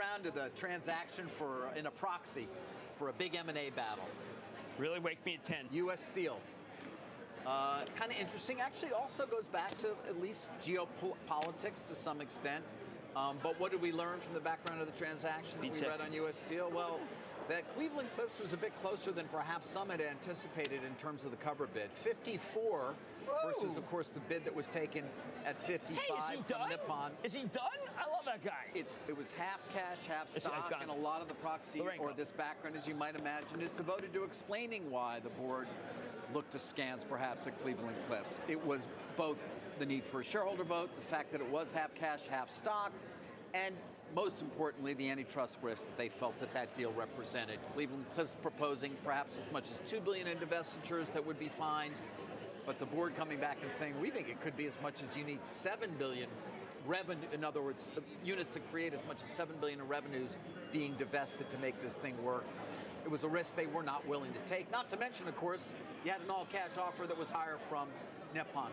background to the transaction in a proxy for a big M&A battle. Really wake me at 10. U.S. Steel. Kind of interesting. Actually, also goes back to at least geopolitics to some extent. But what did we learn from the background of the transaction that we read on U.S. Steel? Well, that Cleveland Cliffs was a bit closer than perhaps some had anticipated in terms of the cover bid. 54 versus, of course, the bid that was taken at 55 from Nippon. Is he done? I love that guy. It was half cash, half stock, and a lot of the proxy or this background, as you might imagine, is devoted to explaining why the board looked askance perhaps at Cleveland Cliffs. It was both the need for a shareholder vote, the fact that it was half cash, half stock, and most importantly, the antitrust risk that they felt that deal represented. Cleveland Cliffs proposing perhaps as much as $2 billion in divestitures that would be fine, but the board coming back and saying, we think it could be as much as you need $7 billion revenue. In other words, units that create as much as $7 billion in revenues being divested to make this thing work. It was a risk they were not willing to take. Not to mention, of course, you had an all-cash offer that was higher from Nippon.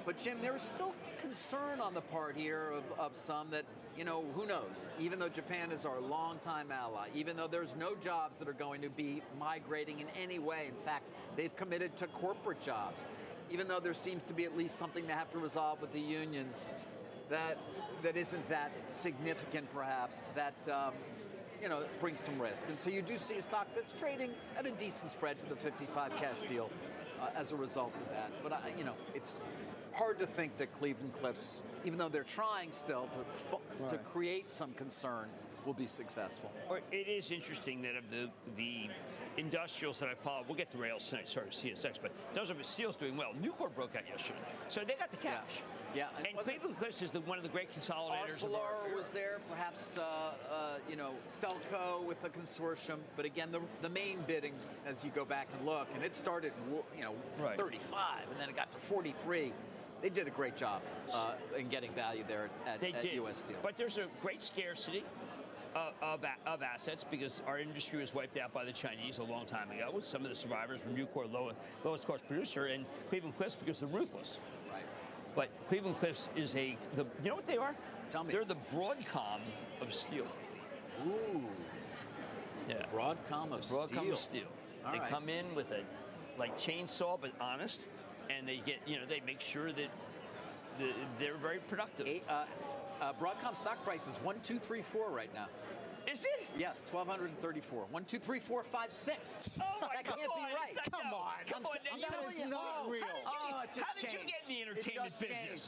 But, Jim, there is still concern on the part here of some that, who knows? Even though Japan is our longtime ally, even though there's no jobs that are going to be migrating in any way. In fact, they've committed to corporate jobs. Even though there seems to be at least something they have to resolve with the unions, that isn't that significant, perhaps, that brings some risk. And so you do see a stock that's trading at a decent spread to the 55 cash deal as a result of that. But, it's hard to think that Cleveland Cliffs, even though they're trying still to create some concern, will be successful. It is interesting that of the industrials that I follow, we'll get to rails tonight, sorry, CSX, but those of Steel's doing well. Nucor broke out yesterday, so they got the cash. Yeah. And Cleveland Cliffs is one of the great consolidators. Arcelor was there, perhaps, Stelco with the consortium. But again, the main bidding, as you go back and look, and it started, 35, and then it got to 43. They did a great job in getting value there at U.S. Steel. But there's a great scarcity of assets because our industry was wiped out by the Chinese a long time ago. With some of the survivors from Nucor, lowest cost producer, and Cleveland Cliffs because they're ruthless. Right. But Cleveland Cliffs is you know what they are? Tell me. They're the Broadcom of steel. Ooh. Yeah. Broadcom of steel. They come in with a chainsaw, but honest, and they make sure that they're very productive. Broadcom stock price is 1234 right now. Is it? Yes, 1,234. 1, 2, 3, 4, 5, 6. Oh my that can't be right. Come on. I'm telling you, not real. How did you get in the entertainment business?